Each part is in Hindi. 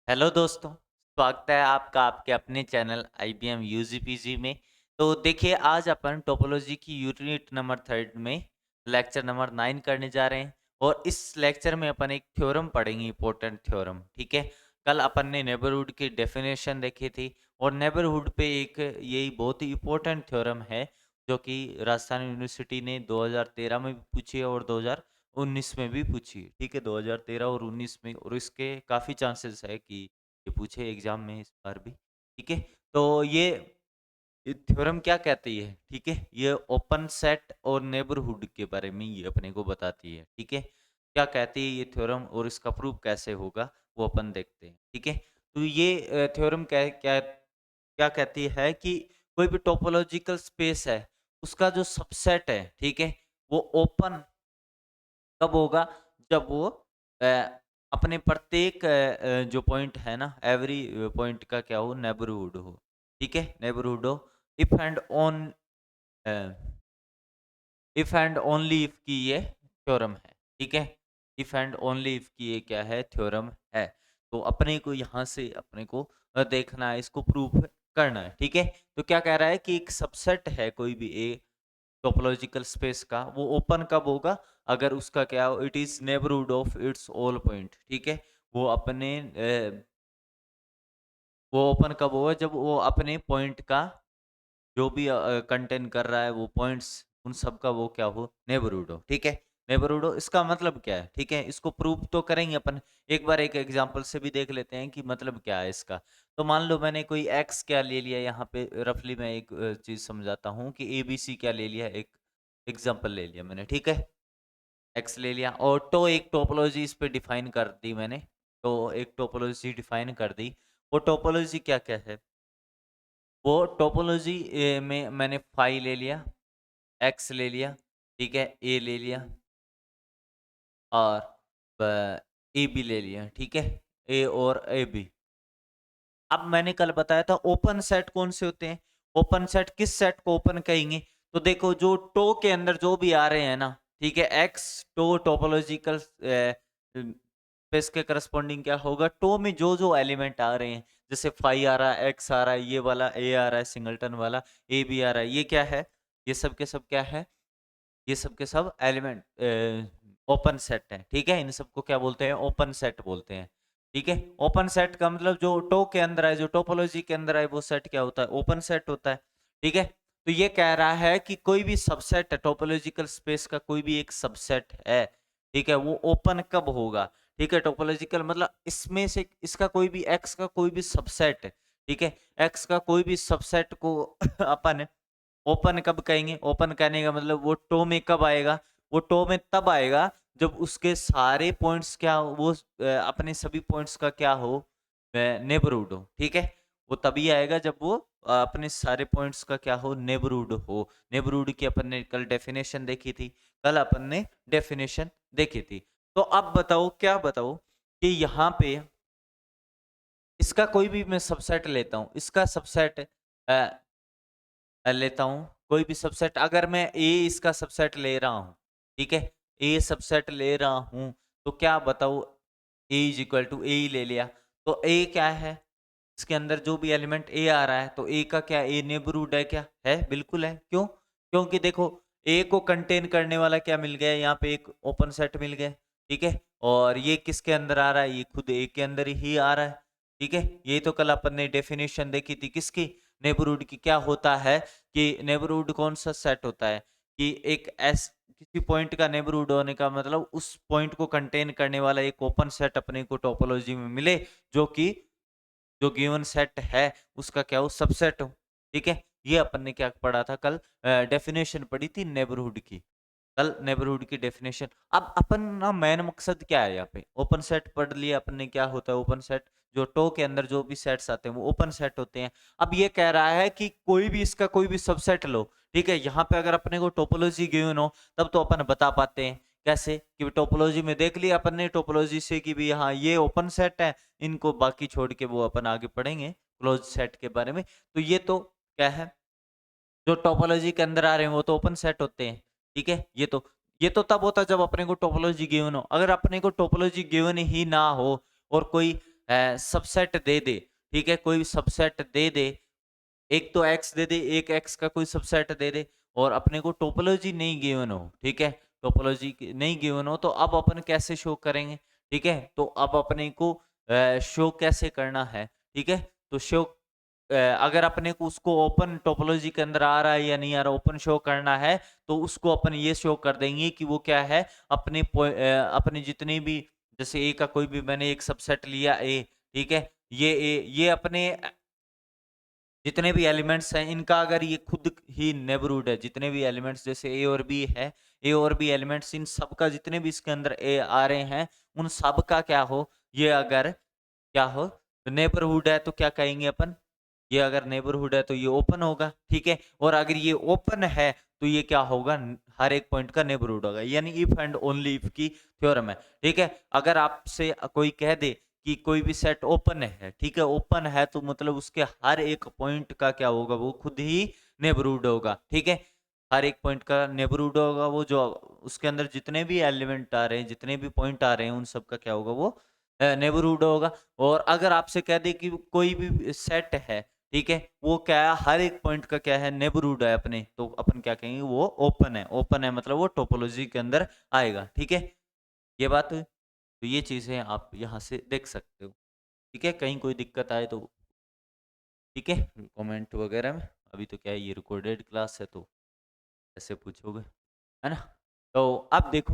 हेलो दोस्तों, स्वागत है आपका आपके अपने चैनल आईबीएम यूजीपीजी में। तो देखिए आज अपन टोपोलॉजी की यूनिट नंबर 3 में लेक्चर नंबर 9 करने जा रहे हैं और इस लेक्चर में अपन एक थ्योरम पढ़ेंगे, इंपॉर्टेंट थ्योरम। ठीक है, कल अपन ने नेबरहुड की डेफिनेशन देखी थी और नेबरहुड पे एक यही बहुत ही इंपॉर्टेंट थ्योरम है जो कि राजस्थान यूनिवर्सिटी ने 2013 में भी पूछी है और 2019 में भी पूछी है। ठीक है, 2013 और 19 में, और इसके काफ़ी चांसेस है कि ये पूछे एग्जाम में इस बार भी। ठीक है, तो ये थ्योरम क्या कहती है? ठीक है, ये ओपन सेट और नेबरहुड के बारे में ये अपने को बताती है। ठीक है, क्या कहती है ये थ्योरम और इसका प्रूफ कैसे होगा वो अपन देखते हैं। ठीक है, तो ये थ्योरम क्या क्या क्या कहती है कि कोई भी टोपोलॉजिकल स्पेस है उसका जो सबसेट है, ठीक है, वो ओपन कब होगा? जब वो अ, अपने प्रत्येक जो पॉइंट है ना, एवरी पॉइंट का क्या हो, नेबरहुड हो। ठीक है, नेबरहुड हो। If and on if and only if की ये थ्योरम है। ठीक है, इफ एंड ओनली इफ की ये क्या है, थ्योरम है। तो अपने को यहाँ से अपने को देखना है, इसको प्रूफ करना है। ठीक है, तो क्या कह रहा है कि एक सबसेट है कोई भी ए टोपोलॉजिकल स्पेस का, वो ओपन कब होगा? अगर उसका क्या हो, it is neighbourhood of it's all point. ठीक है, वो अपने वो ओपन कब होगा? जब वो अपने पॉइंट का जो भी कंटेन कर रहा है वो पॉइंट्स, उन सब का वो क्या हो, नेबरहुड हो। ठीक है, नेबरहुड हो, इसका मतलब क्या है? ठीक है, इसको प्रूव तो करेंगे अपन, एक बार एक एग्जांपल से भी देख लेते हैं कि मतलब क्या है इसका। तो मान लो मैंने कोई एक्स क्या ले लिया, यहाँ पे रफली मैं एक चीज समझाता हूँ कि एबीसी क्या ले लिया, एक एग्जांपल ले लिया मैंने। ठीक है, एक्स ले लिया और तो एक टोपोलॉजी इस पे डिफाइन कर दी मैंने। तो एक टोपोलॉजी डिफाइन कर दी। वो टोपोलॉजी क्या क्या है? वो टोपोलॉजी में मैंने फाई ले लिया, एक्स ले लिया, ठीक है, ए ले लिया और ए बी ले लिया। ठीक है, ए और ए बी। अब मैंने कल बताया था ओपन सेट कौन से होते हैं, ओपन सेट किस सेट को ओपन कहेंगे? तो देखो जो टो के अंदर जो भी आ रहे हैं ना, ठीक है, एक्स टो टोपोलॉजिकल स्पेस के करस्पॉन्डिंग क्या होगा, टो में जो जो एलिमेंट आ रहे हैं, जैसे फाई आ रहा है, एक्स आ रहा है, ये वाला ए आ रहा है, सिंगलटन वाला ए भी आ रहा है, ये क्या है? ये सब के सब क्या है? ये सब के सब एलिमेंट ओपन सेट है। ठीक है, इन सबको क्या बोलते हैं? ओपन सेट बोलते हैं। ठीक है, ओपन सेट का मतलब जो टो के अंदर है, जो टोपोलॉजी के अंदर है, वो सेट क्या होता है? ओपन सेट होता है। ठीक है, तो ये कह रहा है कि कोई भी सबसेट है टोपोलॉजिकल स्पेस का, कोई भी एक सबसेट है, ठीक है, वो ओपन कब होगा? ठीक है, टोपोलॉजिकल मतलब इसमें से इसका कोई भी एक्स का कोई भी सबसेट, ठीक है, एक्स का कोई भी सबसेट को अपन ओपन कब कहेंगे? ओपन कहने का मतलब वो टो में कब आएगा? वो टो में तब आएगा जब उसके सारे पॉइंट्स क्या वो अपने सभी पॉइंट्स का क्या हो, नेबरहुड हो। ठीक है, वो तभी आएगा जब वो अपने सारे पॉइंट्स का क्या हो, नेबरहुड हो। नेबरहुड की अपन ने कल डेफिनेशन देखी थी, कल अपन ने डेफिनेशन देखी थी। तो अब बताओ, क्या बताओ कि यहाँ पे इसका कोई भी मैं सबसेट लेता हूँ, इसका सबसेट लेता हूँ, कोई भी सबसेट, अगर मैं ए इसका सबसेट ले रहा हूँ, ठीक है, ए सबसेट ले रहा हूँ, तो क्या बताओ, ए इज इक्वल टू ए ही ले लिया। तो ए क्या है? इसके अंदर जो भी एलिमेंट ए आ रहा है, तो ए का क्या, ए नेबरहुड है क्या? है, बिल्कुल है। क्यों? क्योंकि देखो ए को कंटेन करने वाला क्या मिल गया, यहाँ पे एक ओपन सेट मिल गया। ठीक है, और ये किसके अंदर आ रहा है? ये खुद ए के अंदर ही आ रहा है। ठीक है, ये तो कल अपन ने डेफिनेशन देखी थी किसकी, नेबरहुड की। क्या होता है कि नेबरहुड कौन सा सेट होता है कि एक एस किसी पॉइंट का नेबरहुड होने का मतलब उस पॉइंट को कंटेन करने वाला एक ओपन सेट अपने को टोपोलॉजी में मिले, जो कि जो गिवन सेट है उसका क्या हो, सबसेट हो। ठीक है, ये अपन ने क्या पढ़ा था कल? डेफिनेशन पढ़ी थी नेबरहुड की, कल नेबरहुड की डेफिनेशन। अब अपन ना मेन मकसद क्या है, यहाँ पे ओपन सेट पढ़ लिया अपन ने, क्या होता है ओपन सेट? जो टो के अंदर जो भी सेट्स आते हैं वो ओपन सेट होते हैं। अब ये कह रहा है कि कोई भी इसका कोई भी सबसेट लो। ठीक है, यहाँ पे अगर अपने को टोपोलॉजी गिवन हो तब तो अपन बता पाते हैं। कैसे? कि टोपोलॉजी में देख लिया अपन ने टोपोलॉजी से कि भी हाँ ये ओपन सेट है, इनको बाकी छोड़ के वो अपन आगे पढ़ेंगे क्लोज सेट के बारे में। तो ये तो क्या है, जो टोपोलॉजी के अंदर आ रहे हैं वो तो ओपन सेट होते हैं। ठीक है, ये तो तब होता है जब अपने को टोपोलॉजी गिवन हो। अगर अपने को टोपोलॉजी गिवन ही ना हो और कोई सबसेट दे दे, ठीक है, कोई सबसेट दे दे, एक तो एक्स दे दे, एक एक्स का कोई सबसेट दे दे, और अपने को टोपोलॉजी नहीं गिवन हो, ठीक है, टोपोलॉजी नहीं गिवन हो, तो अब अपन कैसे शो करेंगे, ठीक है, तो अब अपने को शो कैसे करना है, ठीक है, तो शो अगर अपने को उसको ओपन टोपोलॉजी के अंदर आ रहा है या नहीं आ रहा, ओपन शो करना है, तो उसको अपन ये शो कर देंगे कि वो क्या है, अपने जितने भी, जैसे ए का कोई भी मैंने एक सबसेट लिया ए, ठीक है, ये ए, ये अपने जितने भी एलिमेंट्स हैं इनका अगर ये खुद ही नेबरहुड है, जितने भी एलिमेंट्स जैसे ए और बी है, ए और बी एलिमेंट्स, इन सब का जितने भी इसके अंदर ए आ रहे हैं, उन सब का क्या हो, ये अगर क्या हो, तो नेबरहुड है, तो क्या कहेंगे अपन, ये अगर नेबरहुड है तो ये ओपन होगा, ठीक है, और अगर ये ओपन है तो ये क्या होगा, हर एक पॉइंट का नेबरहुड होगा, यानी इफ एंड ओनली इफ की थ्योरम है, ठीक है, अगर आपसे कोई कह दे कि कोई भी सेट ओपन है, ठीक है, ओपन है, तो मतलब उसके हर एक पॉइंट का क्या होगा, वो खुद ही नेबरहुड होगा, ठीक है, हर एक पॉइंट का नेबरहुड होगा, वो जो उसके अंदर जितने भी एलिमेंट आ रहे हैं, जितने भी पॉइंट आ रहे हैं, उन सब का क्या होगा, वो नेबरहुड होगा। और अगर आपसे कह दे कि कोई भी सेट है, ठीक है, वो क्या है, हर एक पॉइंट का क्या है, नेबरहुड है अपने, तो अपन क्या कहेंगे, वो ओपन है, ओपन है मतलब वो टोपोलॉजी के अंदर आएगा, ठीक है, ये बात हुई। तो ये चीजें आप यहाँ से देख सकते हो, ठीक है, कहीं कोई दिक्कत आए तो ठीक है कमेंट वगैरह में, अभी तो क्या है, ये रिकॉर्डेड क्लास है तो ऐसे पूछोगे, है ना, तो अब देखो,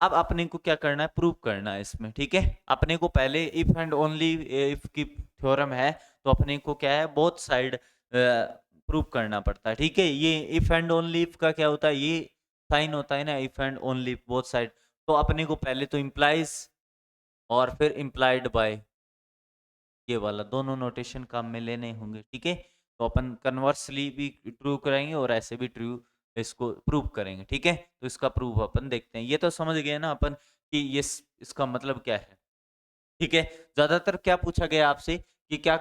अब अपने को क्या करना है, प्रूव करना है इसमें, ठीक है, अपने को पहले इफ एंड ओनली इफ की थ्योरम है, तो अपने को क्या है, बोथ साइड प्रूव करना पड़ता है, ठीक है, ये इफ एंड ओनली इफ का क्या होता है, ये साइन होता है ना, if and only both side, तो अपने को पहले तो इम्प्लाइज और फिर इम्प्लाइड बाय, ये वाला दोनों नोटेशन काम में लेने होंगे, ठीक है, तो अपन कन्वर्सली भी ट्रू कराएंगे और ऐसे भी ट्रू इसको प्रूव करेंगे, ठीक है, तो इसका प्रूफ अपन देखते हैं, ये तो समझ गए ना अपन कि ये इसका मतलब क्या है, ठीक है, ज्यादातर क्या पूछा गया आपसे कि क्या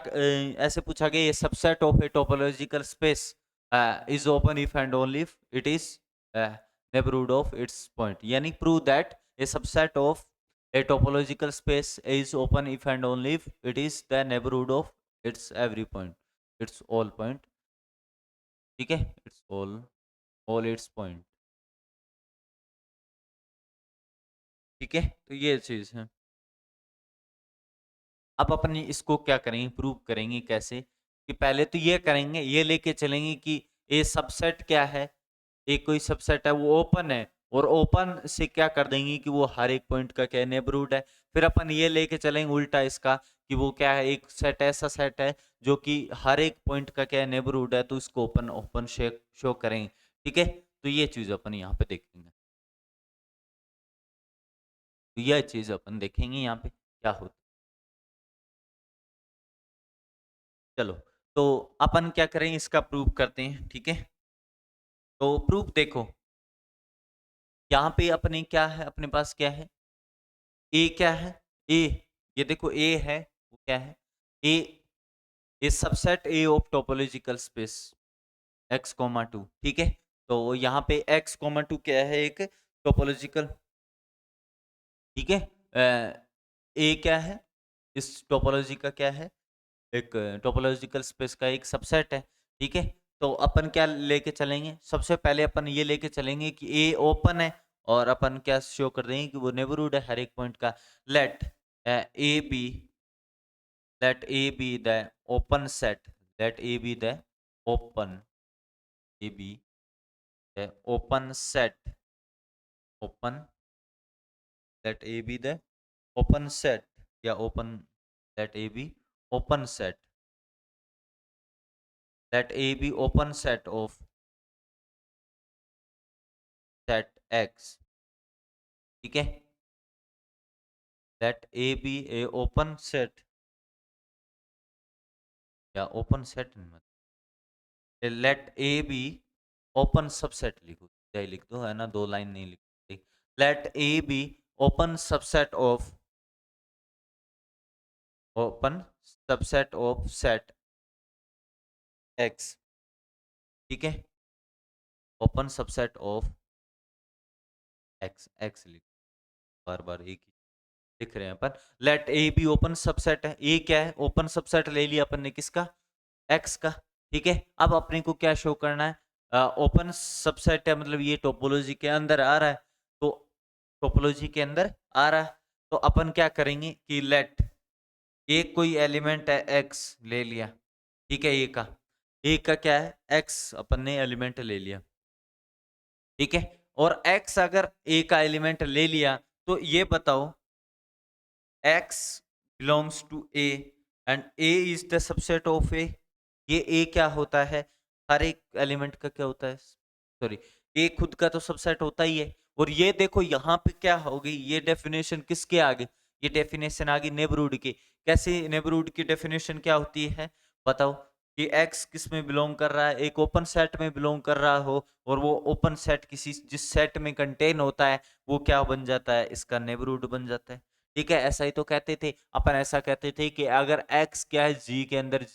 ऐसे पूछा गया, ये subset of a topological space is open if and only if it is neighbourhood of its point, यानी prove that a subset of a topological space is open if and only if it is the neighborhood of its every point, its all point, ठीक है, its all its point, ठीक है, तो ये चीज है। अब अपन इसको क्या करेंगे, प्रूव करेंगे कैसे, कि पहले तो ये करेंगे, ये लेके चलेंगे कि ए सबसेट क्या है, एक कोई सबसेट है वो ओपन है, और ओपन से क्या कर देंगे कि वो हर एक पॉइंट का क्या नेबरहुड है, फिर अपन ये लेके चलेंगे उल्टा इसका कि वो क्या है, एक सेट ऐसा सेट है जो कि हर एक पॉइंट का क्या नेबरहुड है, तो इसको ओपन ओपन शो करेंगे, ठीक है, तो ये चीज अपन यहाँ पे देखेंगे, तो यह चीज अपन देखेंगे यहाँ पे क्या होता, चलो, तो अपन क्या करें, इसका प्रूव करते हैं, ठीक है, तो प्रूफ देखो, यहाँ पे अपने क्या है, अपने पास क्या है, ए क्या है, ए, ये देखो ए है, वो क्या है, A is subset A of topological space X comma two, ठीक है, तो यहाँ पे एक्स कोमा टू क्या है, एक टोपोलॉजिकल, ठीक है, ए क्या है, इस टोपोलॉजी का क्या है, एक टोपोलॉजिकल स्पेस का एक सबसेट है, ठीक है, तो अपन क्या लेके चलेंगे, सबसे पहले अपन ये लेके चलेंगे कि ए ओपन है, और अपन क्या शो कर देंगे कि वो नेबरहुड है हर एक पॉइंट का, let A B, let A be the open set. Let A be the open. A be the open set. Open. Let A be the open set. Yeah, open. Let A be open set. Let A be open set of set X. ठीक है? Let A be a open set. या open set let A be open subset लिखो, चाहे लिख दो, है ना, दो लाइन नहीं लिखती, let A be open subset of set x, ठीक है, open subset of x, x लिख बार बार एक ही, लिख रहे हैं अपन, let A be open subset है। ए क्या है? ओपन सबसेट ले लिया अपन ने, किसका? एक्स का। ठीक है, अब अपने को क्या शो करना है? ओपन सबसेट है, मतलब ये टोपोलॉजी के अंदर आ रहा है, तो टोपोलॉजी के अंदर आ रहा है तो अपन क्या करेंगे कि लेट एक कोई एलिमेंट है एक्स ले लिया, ठीक है, ए का क्या है? एक्स अपन ने एलिमेंट ले लिया, ठीक है। और एक्स अगर ए का एलिमेंट ले लिया तो ये बताओ x belongs to A and A is the subset of A। ये A क्या होता है? हर एक एलिमेंट का क्या होता है? सॉरी, A खुद का तो सबसेट होता ही है। और ये देखो यहाँ पे क्या होगी, ये डेफिनेशन किसके आगे? ये डेफिनेशन आगे नेबरहुड के। कैसे नेबरहुड की डेफिनेशन क्या होती है बताओ? कि x किस में बिलोंग कर रहा है? एक ओपन सेट में बिलोंग कर रहा हो, और वो ओपन सेट किसी जिस सेट में कंटेन होता है वो क्या बन जाता है? इसका नेबरहुड बन जाता है। ठीक है, ऐसा ही तो कहते थे अपन, ऐसा कहते थे कि अगर x क्या है g के अंदर,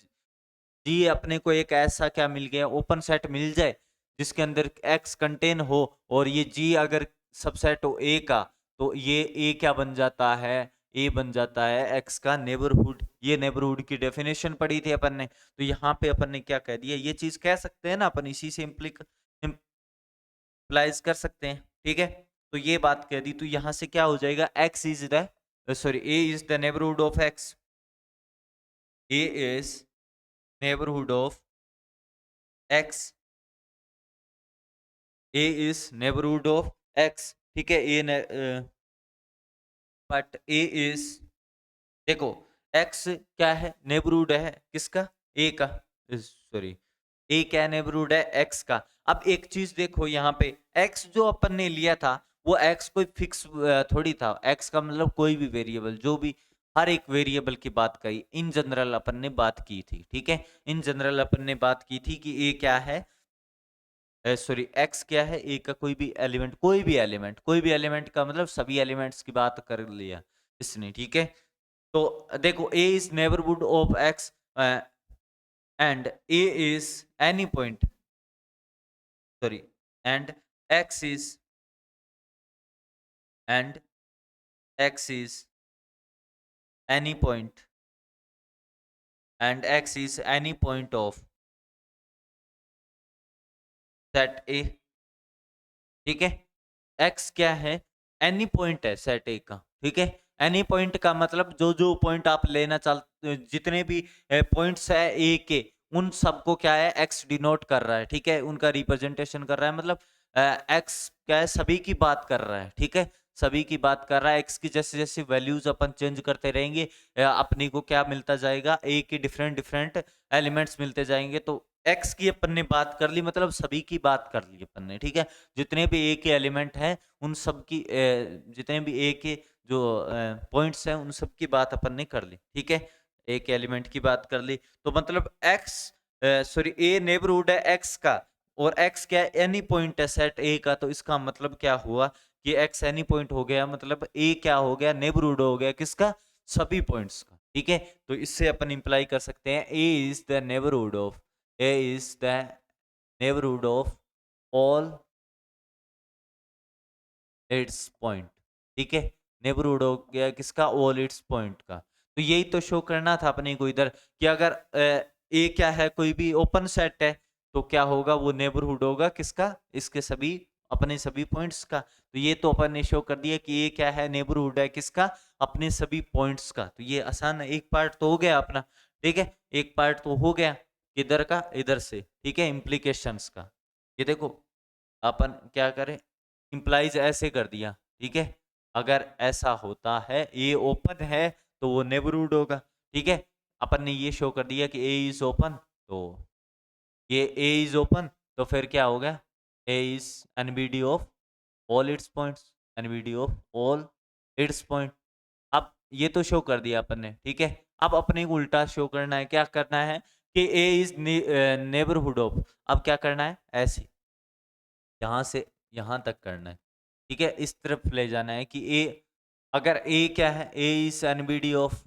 जी अपने को एक ऐसा क्या मिल गया, ओपन सेट मिल जाए जिसके अंदर x कंटेन हो, और ये g अगर सबसेट हो a का, तो ये a क्या बन जाता है? a बन जाता है x का नेबरहुड। ये नेबरहुड की डेफिनेशन पढ़ी थी अपन ने, तो यहाँ पे अपन ने क्या कह दिया, ये चीज कह सकते हैं ना अपन, इसी से इम्प्लाइज कर सकते हैं। ठीक है, तो ये बात कह दी, तो यहाँ से क्या हो जाएगा? x is the sorry a is the neighborhood of x। a is neighborhood of x। a is neighborhood of x। ठीक है, बट a is, देखो x क्या है? नेबरहुड है किसका? a का। सॉरी, a क्या नेबरहुड है? x का। अब एक चीज देखो यहाँ पे, x जो अपन ने लिया था वो x कोई फिक्स थोड़ी था। x का मतलब कोई भी वेरिएबल, जो भी, हर एक वेरिएबल की बात करी, इन जनरल अपन ने बात की थी। ठीक है, इन जनरल अपन ने बात की थी कि a क्या है, सॉरी x क्या है? a का कोई भी एलिमेंट, कोई भी एलिमेंट का मतलब सभी एलिमेंट्स की बात कर लिया इसने। ठीक है, तो देखो a is neighbourhood of x and a is any point, sorry, and x is and x is any point and x is any point of set a। ठीक है, x क्या है? एनी पॉइंट है सेट ए का। ठीक है, एनी पॉइंट का मतलब जो जो पॉइंट आप लेना चाहते, जितने भी पॉइंट्स है ए के, उन सबको क्या है? x डिनोट कर रहा है। ठीक है, उनका रिप्रेजेंटेशन कर रहा है, मतलब x क्या है? सभी की बात कर रहा है। ठीक है, सभी की बात कर रहा है। x की जैसे जैसे वैल्यूज अपन चेंज करते रहेंगे, अपने को क्या मिलता जाएगा? ए के डिफरेंट डिफरेंट एलिमेंट्स मिलते जाएंगे। तो x की अपन ने बात कर ली, मतलब सभी की बात कर ली अपन ने। ठीक है, जितने भी ए के एलिमेंट हैं उन सब की, जितने भी ए के जो पॉइंट्स हैं उन सब की बात अपन ने कर ली। ठीक है, ए के एलिमेंट की बात कर ली, तो मतलब x, सॉरी, ए नेबरहुड है x का, और x क्या है? एनी पॉइंट है सेट ए का। तो इसका मतलब क्या हुआ कि x एनी पॉइंट हो गया, मतलब a क्या हो गया? नेबरहुड हो गया किसका? सभी पॉइंट्स का। ठीक है, तो इससे अपन इंप्लाई कर सकते हैं a is the neighbourhood of, a is the neighbourhood of all its point. ठीक है, नेबरहुड हो गया किसका? ऑल इट्स पॉइंट का। तो यही तो शो करना था अपने को इधर, कि अगर ए क्या है? कोई भी ओपन सेट है, तो क्या होगा? वो नेबरहुड होगा किसका? इसके सभी, अपने सभी पॉइंट्स का। तो ये तो अपन ने शो कर दिया कि ये क्या है? नेबरहुड है किसका? अपने सभी पॉइंट्स का। तो ये आसान है, एक पार्ट तो हो गया अपना। ठीक है, एक पार्ट तो हो गया, किधर का? इधर से। ठीक है, इम्प्लीकेशंस का। ये देखो अपन क्या करें, इंप्लाइज ऐसे कर दिया। ठीक है, अगर ऐसा होता है, ए ओपन है, तो वो नेबरहुड होगा। ठीक है, अपन ने ये शो कर दिया कि ए इज ओपन, तो ये ए इज ओपन, तो फिर क्या हो गया? A is NBD of all its points, NBD of all its point. अब ये तो शो कर दिया अपन ने। ठीक है, अब अपने को उल्टा शो करना है। क्या करना है कि ए इज नेबरहुड ऑफ, अब क्या करना है? ऐसे यहाँ से यहाँ तक करना है। ठीक है, इस तरफ ले जाना है कि ए, अगर ए क्या है? ए इज एनबीडी ऑफ,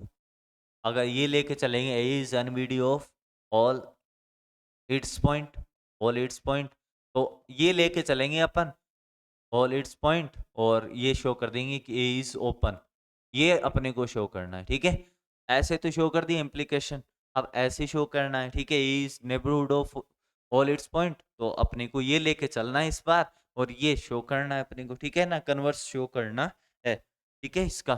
अगर ये लेके चलेंगे, A is NBD of all its point, all its point, तो ये लेके चलेंगे अपन ऑल इट्स पॉइंट, और ये शो कर देंगे कि ए इज ओपन। ये अपने को शो करना है, ठीक है। ऐसे तो शो कर दी इम्प्लीकेशन, अब ऐसे शो करना है, ठीक है। Is neighbourhood of all its point, तो अपने को ये लेके चलना है इस बार, और ये शो करना है अपने को, ठीक है ना, कन्वर्स शो करना है, ठीक है इसका।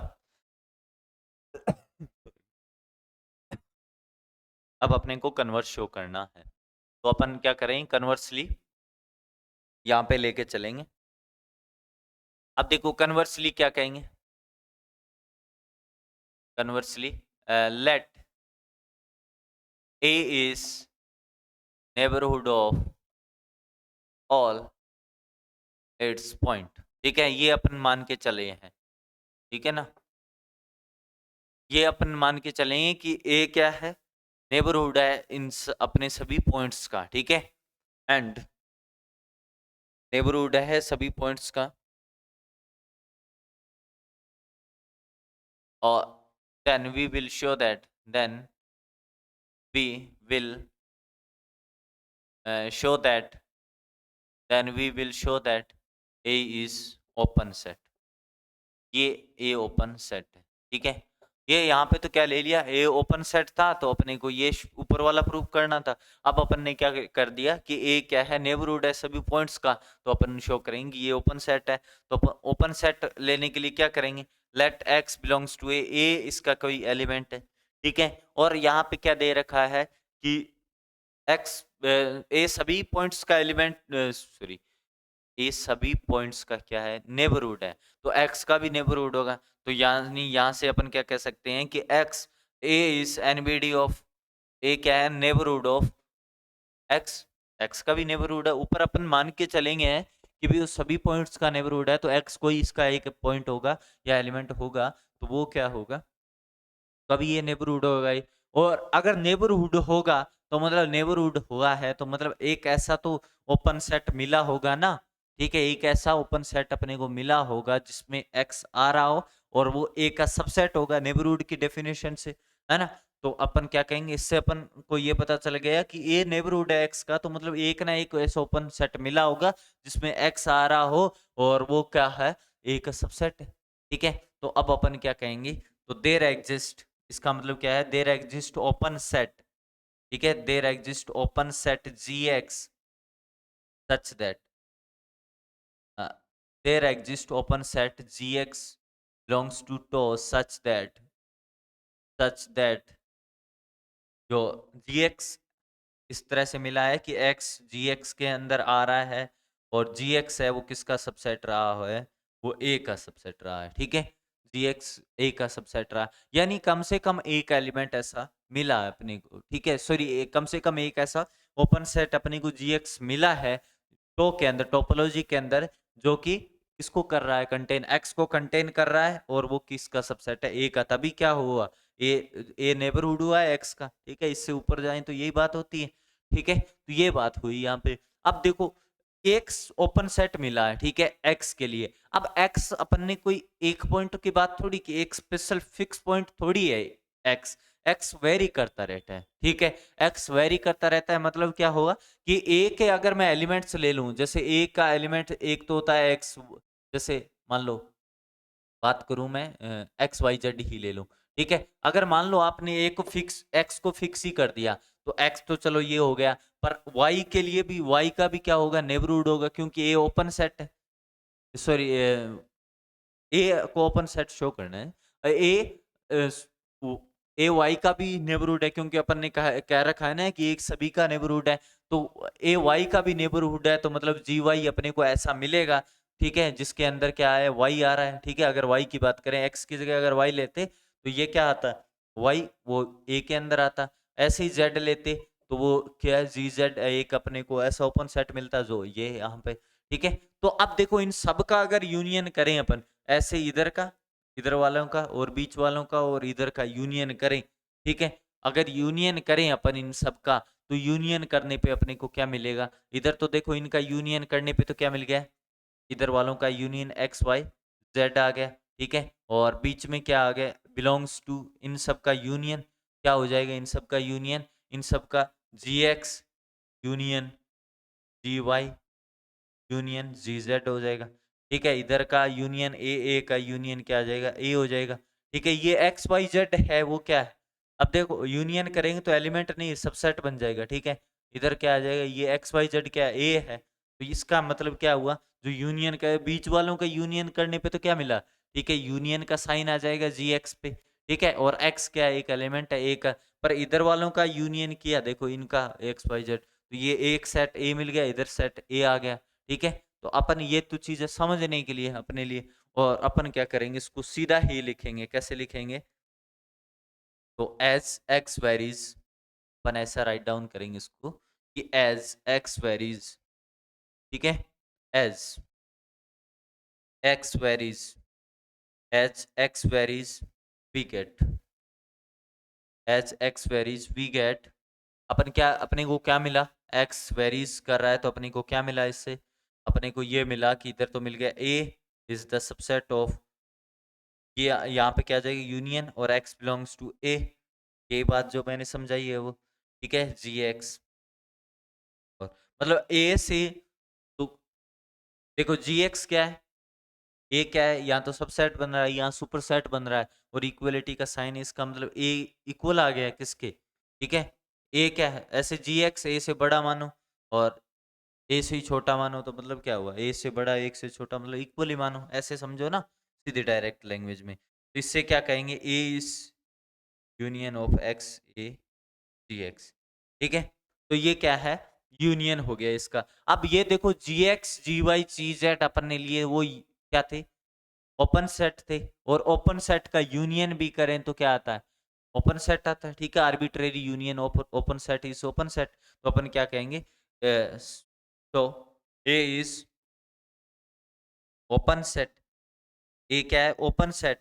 अब अपने को कन्वर्स शो करना है, तो अपन क्या करेंगे, कन्वर्सली यहाँ पे लेके चलेंगे। अब देखो कन्वर्सली क्या कहेंगे, conversely let A is neighbourhood of all its point, ठीक है। ये अपन मान के चले हैं, ठीक है ना, ये अपन मान के चलेंगे कि ए क्या है, नेबरहुड है अपने सभी पॉइंट्स का, ठीक है। एंड नेबरहुड है सभी पॉइंट्स का, और then we will show that, then we will show that then we will show that A is open set, ये A open set है, ठीक है। ये यहाँ पे तो क्या ले लिया, A ओपन सेट था, तो अपने को ये ऊपर वाला प्रूव करना था। अब अपन ने क्या कर दिया कि A क्या है, नेबरहुड है सभी पॉइंट्स का, तो अपन शो करेंगे ये ओपन सेट है। तो ओपन सेट लेने के लिए क्या करेंगे, let X belongs to A इसका कोई एलिमेंट है, ठीक है। और यहाँ पे क्या दे रखा है कि X A सभी पॉइंट्स का एलिमेंट, सॉरी, ये सभी पॉइंट्स का क्या है, नेबरहुड है, तो x का भी नेबरहुड होगा। तो यानी यहाँ से अपन क्या कह सकते हैं कि x a is NBD of, a क्या है, नेबरहुड ऑफ x, x का भी नेबरहुड है। ऊपर अपन मान के चलेंगे कि भी उस सभी पॉइंट्स का नेबरहुड है, तो x कोई इसका एक पॉइंट होगा या एलिमेंट होगा, तो वो क्या होगा, कभी ये नेबरहुड होगा ही। और अगर नेबरहुड होगा तो मतलब नेबरहुड हुआ है, तो मतलब एक ऐसा तो ओपन सेट मिला होगा ना, ठीक है। एक ऐसा ओपन सेट अपने को मिला होगा जिसमें एक्स आ रहा हो, और वो ए का सबसेट होगा नेबरहुड की डेफिनेशन से, है ना। तो अपन क्या कहेंगे, इससे अपन को ये पता चल गया कि ए नेबरहुड है एक्स का, तो मतलब एक ना एक ऐसा ओपन सेट मिला होगा जिसमें एक्स आ रहा हो, और वो क्या है, ए का सबसेट है, ठीक है। तो अब अपन क्या कहेंगे, तो देयर एग्जिस्ट, इसका मतलब क्या है, देयर एग्जिस्ट ओपन सेट, ठीक है, there exist open set G X such that, there exist open set G X belongs to to such that जो जी एक्स इस तरह से मिला है कि x जी एक्स के अंदर आ रहा है, और जी एक्स है वो किसका सबसेट रहा है, वो a का सबसेट रहा है, ठीक है। जी एक्स a का सबसेट रहा, यानी कम से कम एक एलिमेंट ऐसा मिला है अपने को, ठीक है, सॉरी कम से कम एक ऐसा ओपन सेट अपने को जी एक्स मिला है टो के अंदर, टोपोलॉजी के अंदर, जो कि इसको कर रहा है कंटेन, एक्स को कंटेन कर रहा है, और वो किसका सबसेट है, ए का। तभी क्या हुआ, ए नेबरहुड हुआ है एक्स का, ठीक है। इससे ऊपर जाए तो यही बात होती है, ठीक है। तो ये बात हुई यहाँ पे। अब देखो एक्स ओपन सेट मिला है, ठीक है, एक्स के लिए। अब एक्स अपन ने कोई एक पॉइंट की बात थोड़ी की, एक स्पेशल फिक्स पॉइंट थोड़ी है एक्स, एक्स वेरी करता रहता है, ठीक है। एक्स वेरी करता रहता है, मतलब क्या होगा कि ए के अगर मैं एलिमेंट्स ले लूं, जैसे ए का एलिमेंट एक तो होता है एक्स, जैसे मान लो बात करूं मैं एक्स वाई जेड ही ले लूं, ठीक है। अगर मान लो आपने ए को फिक्स, एक्स को फिक्स ही कर दिया, तो एक्स तो चलो ये हो गया, पर वाई के लिए भी, वाई का भी क्या होगा, नेबरहुड होगा, क्योंकि ए ओपन सेट है, सॉरी ए को ओपन सेट शो करना है। ए वाई का भी नेबरहुड है, क्योंकि अपन ने कह रखा है ना कि एक सभी का नेबरहुड है, तो ए वाई का भी नेबरहुड है, तो मतलब जी वाई अपने को ऐसा मिलेगा, ठीक है, जिसके अंदर क्या है, वाई आ रहा है, ठीक है। अगर वाई की बात करें, एक्स की जगह अगर वाई लेते तो ये क्या आता, वाई वो ए के अंदर आता। ऐसे ही जेड लेते तो वो क्या है, जी जेड एक अपने को ऐसा ओपन सेट मिलता जो ये यहाँ पे, ठीक है। तो अब देखो इन सब का अगर यूनियन करें अपन, ऐसे इधर का, इधर वालों का और बीच वालों का और इधर का यूनियन करें, ठीक है। अगर यूनियन करें अपन इन सब का, तो यूनियन करने पे अपने को क्या मिलेगा, इधर तो देखो इनका यूनियन करने पे तो क्या मिल गया, इधर वालों का यूनियन एक्स वाई जेड आ गया, ठीक है। और बीच में क्या आ गया, बिलोंग्स टू, इन सब का यूनियन क्या हो जाएगा, इन सब का यूनियन, इन सब का जी एक्स यूनियन जी वाई यूनियन जी जेड हो जाएगा, ठीक है। इधर का यूनियन ए का यूनियन क्या आ जाएगा, ए हो जाएगा, ठीक है, ये एक्स वाई जेड है वो क्या है, अब देखो यूनियन करेंगे तो एलिमेंट नहीं सबसेट बन जाएगा, ठीक है। इधर क्या आ जाएगा, ये एक्स वाई जेड क्या ए है, तो इसका मतलब क्या हुआ, जो यूनियन का बीच वालों का यूनियन करने पे तो क्या मिला, ठीक है, यूनियन का साइन आ जाएगा जी एक्स पे, ठीक है, और एक्स क्या है, एक एलिमेंट है ए का, पर इधर वालों का यूनियन किया, देखो इनका एक्स वाई जेड, तो ये एक सेट ए मिल गया, इधर सेट ए आ गया, ठीक है। तो अपन ये तो चीजें समझने के लिए अपने लिए, और अपन क्या करेंगे, इसको सीधा ही लिखेंगे, कैसे लिखेंगे, तो एज एक्स वेरीज, अपन ऐसा राइट डाउन करेंगे इसको कि एज एक्स वेरीज, ठीक है, as X varies, as X varies we get, as X varies we get, अपन क्या, अपने को क्या मिला, एक्स वेरीज कर रहा है तो अपने को क्या मिला इससे, अपने को ये मिला कि इधर तो मिल गया A is the subset of, ये यहाँ पे क्या आ जाएगा यूनियन, और x बिलोंग्स टू ए, ये बात जो मैंने समझाई है वो, ठीक है, जी एक्स, और मतलब ए से, तो देखो जी एक्स क्या है, ए क्या है, यहाँ तो सबसेट बन रहा है, यहाँ सुपर सेट बन रहा है, और इक्वलिटी का साइन है, इसका मतलब ए इक्वल आ गया है किसके, ठीक है, ए क्या है, ऐसे जी एक्स ए से बड़ा मानो, और ए से ही छोटा मानो, तो मतलब क्या हुआ, ए से बड़ा एक से छोटा मतलब इक्वल ही मानो, ऐसे समझो ना, सीधे डायरेक्ट लैंग्वेज में, तो इससे क्या कहेंगे, A is union of X A G X, ठीक है, तो ये क्या है, यूनियन हो गया इसका। अब ये देखो जी एक्स जी वाई जी जेड अपन ने लिए वो क्या थे, ओपन सेट थे, और ओपन सेट का यूनियन भी करें तो क्या आता है, ओपन सेट आता है, ठीक है, arbitrary union open set is open set, तो अपन क्या कहेंगे, तो A is open set, A क्या है open set,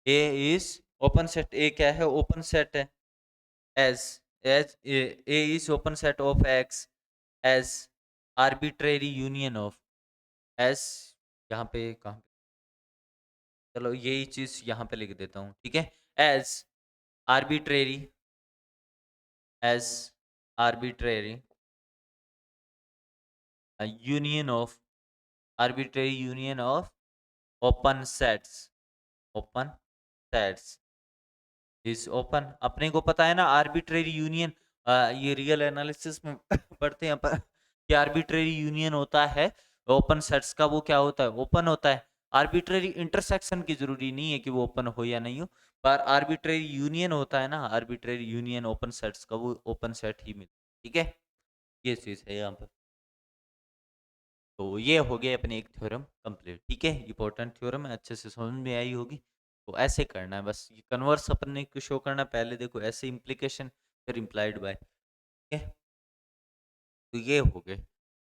A is open set, A क्या है ओपन सेट है, as A is open set of X as arbitrary union of as, यहाँ पे कहाँ पे, चलो यही चीज यहाँ पे लिख देता हूँ, ठीक है, as arbitrary, as arbitrary union of, arbitrary union of open sets, open sets is open, अपने को पता है ना आर्बिट्रेरी यूनियन, ये रियल एनालिसिस में पढ़ते हैं पर, कि आर्बिट्रेरी यूनियन होता है ओपन सेट्स का, वो क्या होता है ओपन होता है, आर्बिट्रेरी इंटरसेक्शन की जरूरी नहीं है कि वो ओपन हो या नहीं हो, पर आर्बिट्रेरी यूनियन होता है ना, आर्बिट्रेरी यूनियन ओपन सेट्स का, वो ओपन सेट ही मिलता है, ठीक है, ये चीज है यहाँ पर। तो ये हो गया अपने एक थ्योरम कंप्लीट, ठीक है, इंपॉर्टेंट थ्योरम है, अच्छे से समझ में आई होगी, तो ऐसे करना है बस, ये कन्वर्स अपने को शो करना है, पहले देखो ऐसे इम्प्लीकेशन, फिर इम्प्लाइड बाय, ठीक है, तो ये हो गए।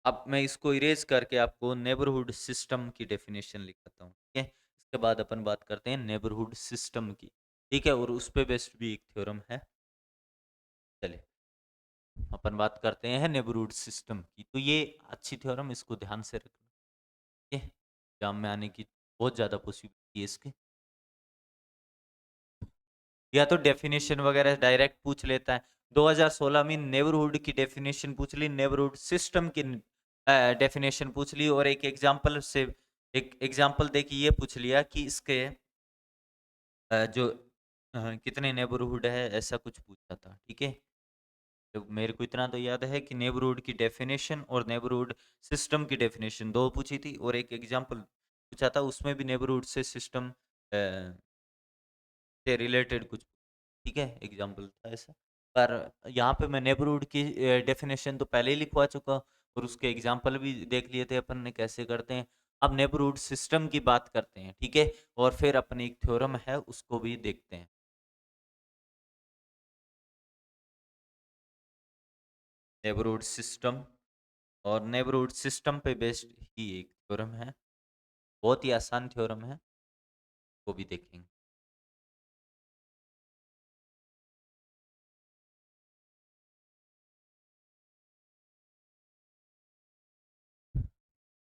अब मैं इसको इरेज करके आपको नेबरहुड सिस्टम की डेफिनेशन लिखाता हूँ, ठीक है, इसके बाद अपन बात करते हैं नेबरहुड सिस्टम की, ठीक है, और उस पे बेस्ड भी एक थ्योरम है, चलिए अपन बात करते हैं नेबरहुड सिस्टम की, तो ये अच्छी थ्योरम, इसको ध्यान से रखना, ठीक है, एग्जाम में आने की बहुत ज़्यादा पॉसिबिलिटी है इसके, या तो डेफिनेशन वगैरह डायरेक्ट पूछ लेता है, 2016 में नेबरहुड की डेफिनेशन पूछ ली, नेबरहुड सिस्टम की डेफिनेशन पूछ ली, और एक एग्जांपल से, एक एग्जांपल देखिए ये पूछ लिया कि इसके जो कितने नेबरहुड है, ऐसा कुछ पूछा था, ठीक है, तो मेरे को इतना तो याद है कि नेबरहुड की डेफिनेशन और नेबरहुड सिस्टम की डेफिनेशन दो पूछी थी, और एक एग्जांपल पूछा था, उसमें भी नेबरहुड से सिस्टम से रिलेटेड कुछ, ठीक है, एग्जाम्पल था ऐसा, पर यहाँ पे मैं नेबरहुड की डेफिनेशन तो पहले ही लिखवा चुका, और उसके एग्जाम्पल भी देख लिए थे अपन ने कैसे करते हैं। अब नेबरहुड सिस्टम की बात करते हैं, ठीक है, और फिर अपनी एक थ्योरम है उसको भी देखते हैं, नेबरहुड सिस्टम, और नेबरहुड सिस्टम पे बेस्ड ही एक थ्योरम है, बहुत ही आसान थ्योरम है, वो भी देखेंगे।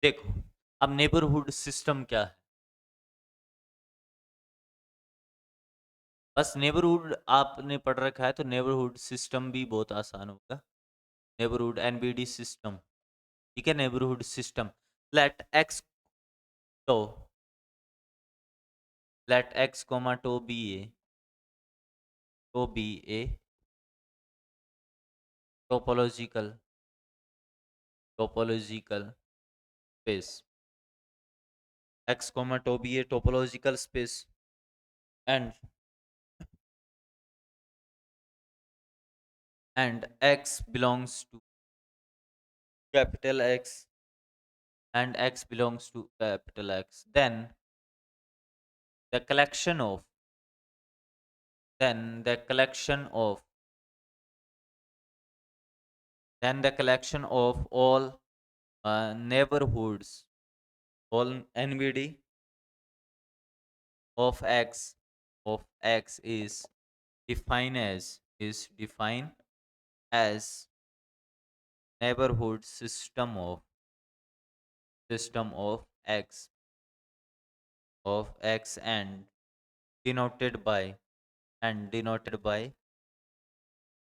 देखो, अब नेबरहुड सिस्टम क्या है, बस नेबरहुड आपने पढ़ रखा है तो नेबरहुड सिस्टम भी बहुत आसान होगा, नेबरहुड एनबीडी सिस्टम, ठीक है, नेबरहुड सिस्टम, लेट एक्स, तो let x comma to be a topological space. X comma to be a topological space, and x belongs to capital X, and x belongs to capital X, then the collection of then the collection of all neighborhoods, all NVD of x is defined as neighborhood system of x and denoted by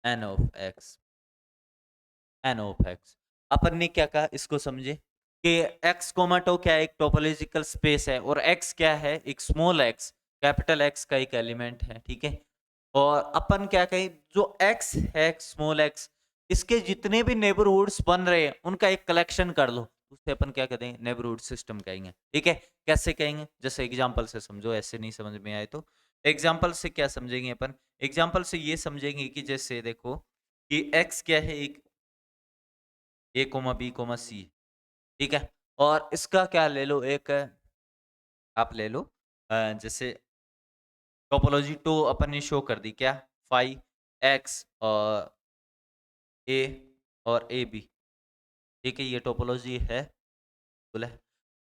n of x. अपन ने क्या कहा, इसको समझे कि x कोमाटो क्या है, एक टोपोलॉजिकल स्पेस है, और x क्या है, एक स्मॉल x कैपिटल x का एक एलिमेंट है, ठीक है। और अपन क्या कहें, जो x है स्मॉल x, इसके जितने भी नेबरहुड्स बन रहे हैं उनका एक कलेक्शन कर लो, उससे अपन क्या कहते हैं, नेबरहुड सिस्टम कहेंगे, ठीक है। कैसे कहेंगे, जैसे एग्जांपल से समझो, ऐसे नहीं समझ में आए तो एग्जांपल से क्या समझेंगे अपन, एग्जांपल से ये समझेंगे कि जैसे देखो कि x क्या है, एक ए कोमा बी कोमा सी, ठीक है। और इसका क्या ले लो, एक आप ले लो जैसे टोपोलॉजी तो अपन ने शो कर दी, क्या फाइव एक्स और ए और ए बी, ठीक है। ये टोपोलॉजी है, बोला है,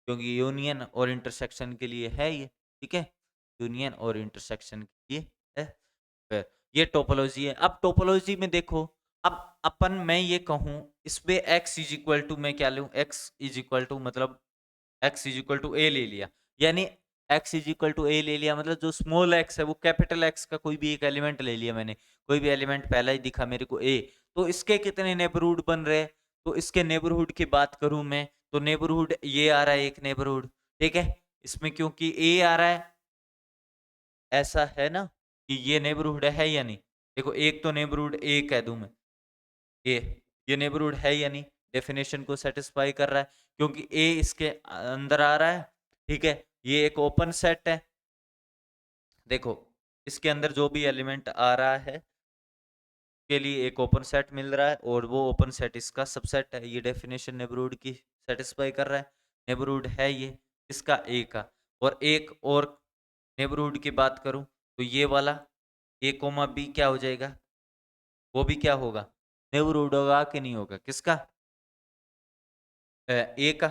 क्योंकि यूनियन और इंटरसेक्शन के लिए है ये, ठीक है, यूनियन और इंटरसेक्शन के लिए है। फिर ये टोपोलॉजी है। अब टोपोलॉजी में देखो, अब अपन मैं ये कहूं इस पे x इज इक्वल टू, मैं क्या लूं, x इज इक्वल टू मतलब x इज इक्वल टू ए ले लिया, यानी x इज इक्वल टू ए ले लिया, मतलब जो स्मॉल x है वो कैपिटल x का कोई भी एक एलिमेंट ले लिया मैंने, कोई भी एलिमेंट पहला ही दिखा मेरे को a, तो इसके कितने नेबरहुड बन रहे हैं, तो इसके नेबरहुड की बात करूं मैं, तो नेबरहुड ये आ रहा है एक नेबरहुड, ठीक है। इसमें क्योंकि a आ रहा है, ऐसा है ना कि ये नेबरहुड है या नहीं, देखो एक तो नेबरहुड ए कह दूं मैं, ए, ये नेबरहुड है या नहीं, डेफिनेशन को सेटिस्फाई कर रहा है, क्योंकि ए इसके अंदर आ रहा है, ठीक है। ये एक ओपन सेट है, देखो इसके अंदर जो भी एलिमेंट आ रहा है के लिए एक ओपन सेट मिल रहा है, और वो ओपन सेट इसका सबसेट है, ये डेफिनेशन नेबरहुड की सेटिस्फाई कर रहा है, नेबरहुड है ये इसका ए का। और एक और नेबरहुड की बात करूं तो ये वाला ए कोमा बी क्या हो जाएगा, वो भी क्या होगा, नेबरहुड होगा कि नहीं होगा, किसका, ए का,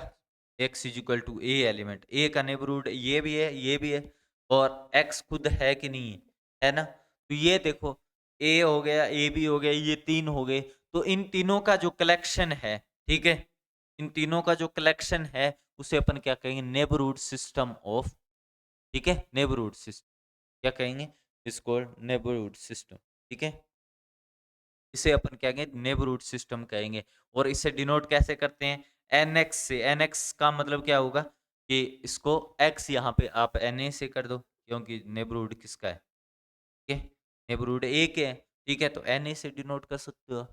X is equal to a element, A का नेबरहुड ये भी है, ये भी है, और एक्स खुद है कि नहीं है ना। तो ये देखो ए हो गया, ए बी हो गया, ये तीन हो गए, तो इन तीनों का जो कलेक्शन है, ठीक है, इन तीनों का जो कलेक्शन है उसे अपन क्या कहेंगे, नेबरहुड सिस्टम ऑफ, ठीक है, नेबरहुड सिस्टम क्या कहेंगे, इसको नेबरहुड सिस्टम, ठीक है। इसे अपन क्या कहेंगे, नेबरहुड सिस्टम कहेंगे। और इसे डिनोट कैसे करते हैं, एनएक्स से, एनएक्स का मतलब क्या होगा कि इसको एक्स यहाँ पे आप एन से कर दो, क्योंकि नेबरहुड किसका है, ठीक है, नेबरहुड ए के है, ठीक है, तो एन से डिनोट कर सकते हो,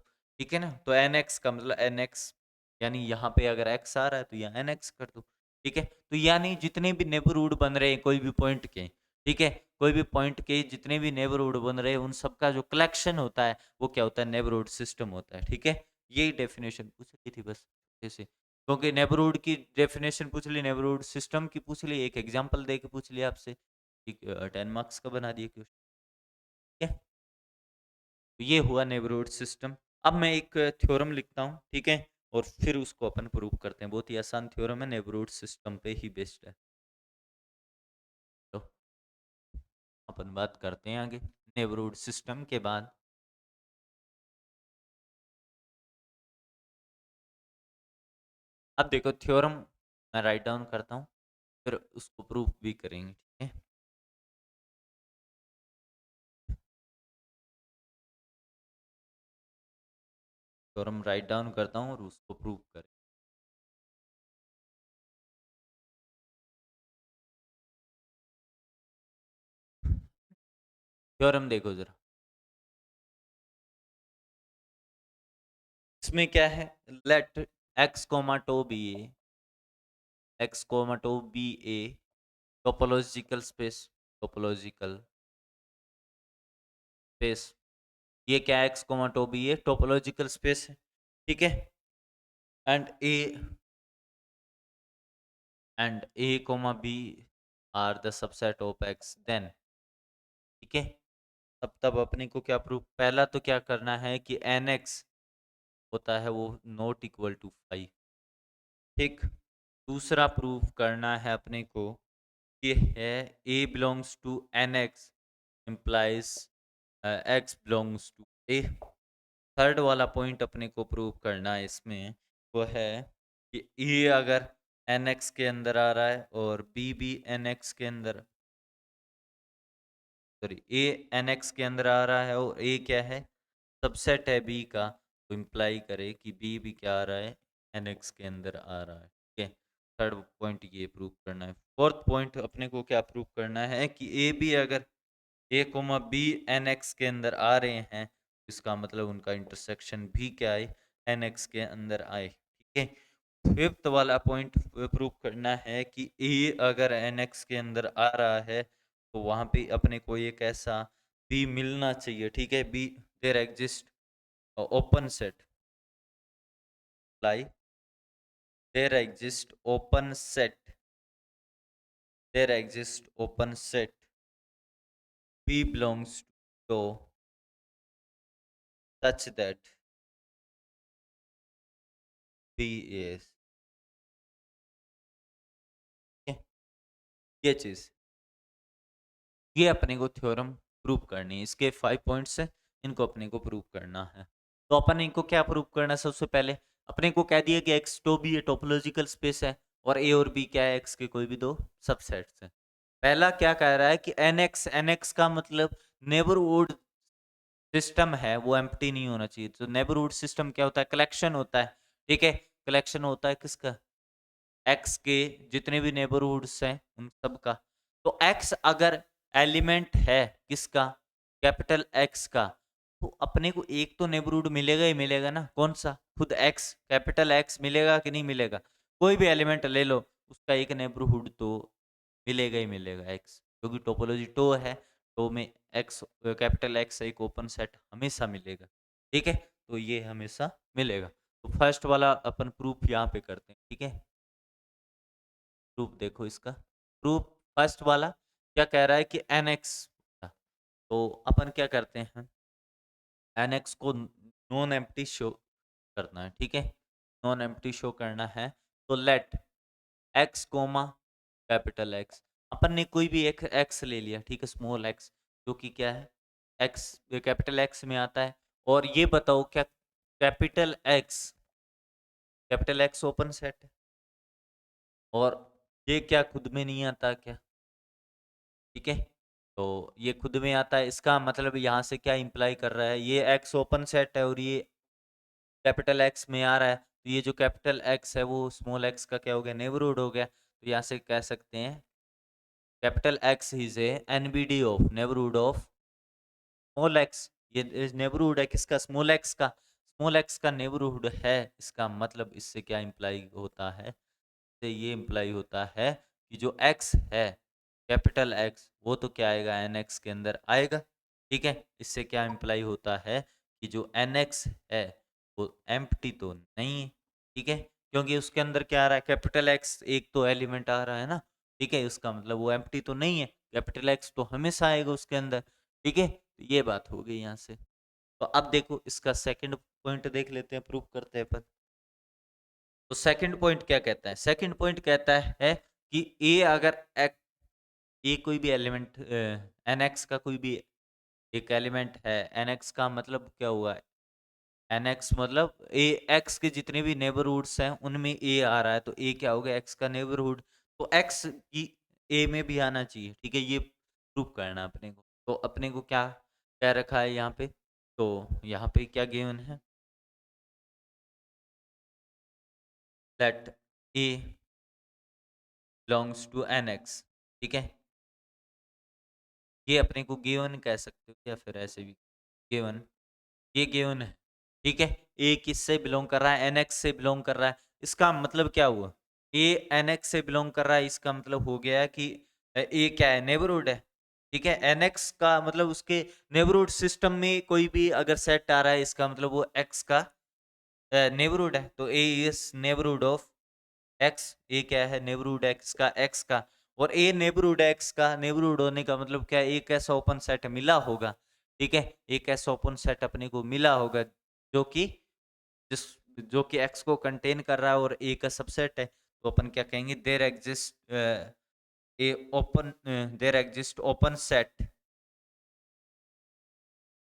ठीक है ना। तो एन एक्स का मतलब एन एक्स, यानी यहाँ पे अगर एक्स आ रहा है तो यहाँ एन एक्स कर दो, ठीक है। तो यानी जितने भी नेबरहुड बन रहे हैं कोई भी पॉइंट के, ठीक है, कोई भी पॉइंट के जितने भी नेबरहुड बन रहे हैं उन सबका जो कलेक्शन होता है वो क्या होता है, नेबरहुड सिस्टम होता है, ठीक है। यही डेफिनेशन पूछ ली थी बस ऐसे, क्योंकि नेबरहुड की डेफिनेशन पूछ ली, नेबरहुड सिस्टम की पूछ ली, एक एग्जांपल दे के पूछ लिया आपसे, ठीक, 10 मार्क्स का बना दिया क्वेश्चन, ठीक है। तो ये हुआ नेबरहुड सिस्टम। अब मैं एक थ्योरम लिखता हूँ, ठीक है, और फिर उसको अपन प्रूव करते हैं, बहुत ही आसान थ्योरम है, नेबरहुड सिस्टम पे ही बेस्ड है। तो अपन बात करते हैं आगे नेबरहुड सिस्टम के बाद। अब देखो थ्योरम मैं राइट डाउन करता हूँ, फिर उसको प्रूफ भी करेंगे, ठीक है। थ्योरम राइट डाउन करता हूँ और उसको प्रूव करें। थ्योरम देखो जरा, इसमें क्या है, let X comma tau be a, X comma tau be a topological space, topological space, ये क्या है, X comma tau be a topological space है, ठीक है, and A comma B are the subset of X, then, ठीक है, तब अपने को क्या प्रूफ, पहला तो क्या करना है कि एन एक्स होता है वो नॉट इक्वल टू 5, ठीक, दूसरा प्रूफ करना है अपने को ये है A belongs to N X implies X belongs to A, third वाला पॉइंट अपने को प्रूव करना है इसमें, वो है कि ए अगर एन एक्स के अंदर आ रहा है और बी भी एन एक्स के अंदर, सॉरी ए एन एक्स के अंदर आ रहा है और ए क्या है, सबसेट है बी का, तो इम्प्लाई करे कि बी भी क्या आ रहा है, एन एक्स के अंदर आ रहा है, ठीक है, थर्ड पॉइंट ये प्रूव करना है, फोर्थ पॉइंट अपने को क्या प्रूव करना है कि ए बी अगर ए कोमा बी एन एक्स के अंदर आ रहे हैं, इसका मतलब उनका इंटरसेक्शन भी क्या है, एन एक्स के अंदर आए, ठीक है, फिफ्थ वाला पॉइंट प्रूव करना है कि ए अगर एन एक्स के अंदर आ रहा है तो वहां पे अपने को एक ऐसा बी मिलना चाहिए, ठीक है, B there exist open set, लाई there exist open set, there exist open set B belongs to such that B is, ये चीज, ये अपने को थ्योरम प्रूव करनी है, इसके 5 पॉइंट्स है, इनको अपने को प्रूव करना है, तो अपन इनको क्या प्रूव करना है, सबसे पहले अपने को कह दिया कि एक्स तो भी टोपोलॉजिकल स्पेस है और ए और बी क्या है, एक्स के कोई भी दो सबसेट्स है, पहला क्या कह रहा है कि एन एक्स का मतलब नेबरहुड सिस्टम है वो एम्प्टी नहीं होना चाहिए, तो नेबरहुड सिस्टम क्या होता है, कलेक्शन होता है, ठीक है, कलेक्शन होता है किसका, एक्स के जितने भी नेबरहुड्स हैं उन सब का, तो एक्स अगर एलिमेंट है किसका, कैपिटल एक्स का, तो अपने को एक तो नेबरहुड मिलेगा ही मिलेगा ना, कौन सा, खुद एक्स, कैपिटल एक्स मिलेगा कि नहीं मिलेगा, कोई भी एलिमेंट ले लो उसका एक नेबरहुड तो मिलेगा ही मिलेगा एक्स, क्योंकि टोपोलॉजी टो है, टो में एक्स, कैपिटल एक्स एक ओपन सेट हमेशा मिलेगा, ठीक है, तो ये हमेशा मिलेगा, तो फर्स्ट वाला अपन प्रूफ यहाँ पे करते हैं, ठीक है, प्रूफ देखो इसका, प्रूफ फर्स्ट वाला क्या कह रहा है कि एन एक्स, तो अपन क्या करते हैं, एन एक्स को नॉन एम्प्टी शो करना है, ठीक है, नॉन एम्प्टी शो करना है, तो let X comma capital X, अपन ने कोई भी एक एक्स ले लिया, ठीक है, स्मॉल एक्स, जो कि क्या है, एक्स कैपिटल एक्स में आता है, और ये बताओ क्या कैपिटल एक्स ओपन सेट है, और ये क्या खुद में नहीं आता क्या, ठीक है, तो ये खुद में आता है, इसका मतलब यहाँ से क्या इंप्लाई कर रहा है, ये एक्स ओपन सेट है और ये कैपिटल एक्स में आ रहा है, तो ये जो कैपिटल एक्स है वो स्मॉल एक्स का क्या हो गया, नेबरहुड हो गया, तो यहाँ से कह सकते हैं capital x is a NBD of neighbourhood of small x, ये नेबरहुड है किसका, स्मॉल एक्स का, स्मॉल एक्स का नेबरहुड है, इसका मतलब इससे क्या इंप्लाई होता है, से ये इंप्लाई होता है कि जो x है कैपिटल x वो तो क्या आएगा, एन एक्स के अंदर आएगा, ठीक है, इससे क्या इंप्लाई होता है कि जो एन एक्स है वो एम्प्टी तो नहीं है, ठीक है, क्योंकि उसके अंदर क्या आ रहा है, कैपिटल एक्स एक तो एलिमेंट आ रहा है ना, ठीक है, उसका मतलब वो एम्प्टी तो नहीं है, कैपिटल एक्स तो हमेशा आएगा उसके अंदर, ठीक है, तो ये बात हो गई यहाँ से, तो अब देखो इसका सेकंड पॉइंट देख लेते हैं, प्रूफ करते हैं अपन, तो सेकंड पॉइंट क्या कहता है, सेकंड पॉइंट कहता है कि ए अगर ए कोई भी एलिमेंट एन एक्स का कोई भी एक एलिमेंट है, एन एक्स का मतलब क्या हुआ, एन एक्स मतलब ए एक्स के जितने भी नेबरहुड्स हैं उनमें ए आ रहा है, तो ए क्या हो गया, एक्स का नेबरहुड, तो एक्स की ए में भी आना चाहिए, ठीक है, ये प्रूव करना है अपने को, तो अपने को क्या क्या रखा है यहाँ पे, तो यहाँ पे क्या गिवन है, let A belongs to N X, ठीक है, ये अपने को गिवन कह सकते हो या फिर ऐसे भी गिवन, ये गिवन है, ठीक है। ए किससे बिलोंग कर रहा है, एनएक्स से बिलोंग कर रहा है। इसका मतलब क्या हुआ, ए एनएक्स से बिलोंग कर रहा है, इसका मतलब हो गया कि ए क्या है, नेबरहुड है, ठीक है। एनएक्स का मतलब उसके नेबरहुड सिस्टम में कोई भी अगर सेट आ रहा है, इसका मतलब वो एक्स का नेबरहुड है। तो A is neighbourhood of X, ए क्या है, नेबरहुड एक्स का, एक्स का। और ए नेबरहुड एक्स का नेबरहुड होने का मतलब क्या है, एक ऐसा ओपन सेट मिला होगा, ठीक है। एक ऐसा ओपन सेट अपने को मिला होगा जो कि जिस जो कि एक्स को कंटेन कर रहा है और ए का सबसेट है। तो अपन क्या कहेंगे, A open there exist open set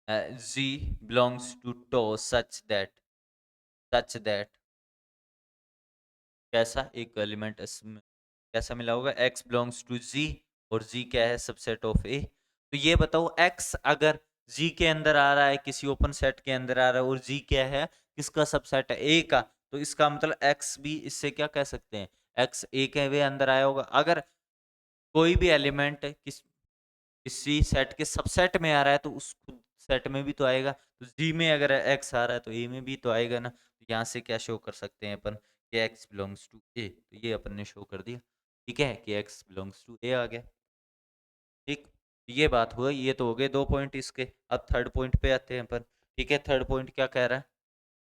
z belongs to to such that कैसा एक एलिमेंट इसमें कैसा मिला होगा, x बिलोंग्स टू g, और g क्या है, सबसेट ऑफ a। तो ये बताओ x अगर g के अंदर आ रहा है, किसी ओपन सेट के अंदर आ रहा है, और g क्या है, किसका सबसेट है, a का। तो इसका मतलब x भी इससे क्या कह सकते हैं, x a के वे अंदर आया होगा। अगर कोई भी एलिमेंट किसी सेट के सबसेट में आ रहा है तो उस खुद सेट में भी तो आएगा। तो जी में अगर एक्स आ रहा है तो ए में भी तो आएगा ना। तो यहाँ से क्या शो कर सकते हैं अपन कि एक्स बिलोंग्स टू ए, तो ये अपन ने शो कर दिया, ठीक है, कि एक्स बिलोंग्स टू ए आ गया, ठीक। ये बात हुआ, ये तो हो गए 2 पॉइंट इसके। अब थर्ड पॉइंट पे आते हैं अपन, ठीक है। थर्ड पॉइंट क्या कह रहा है,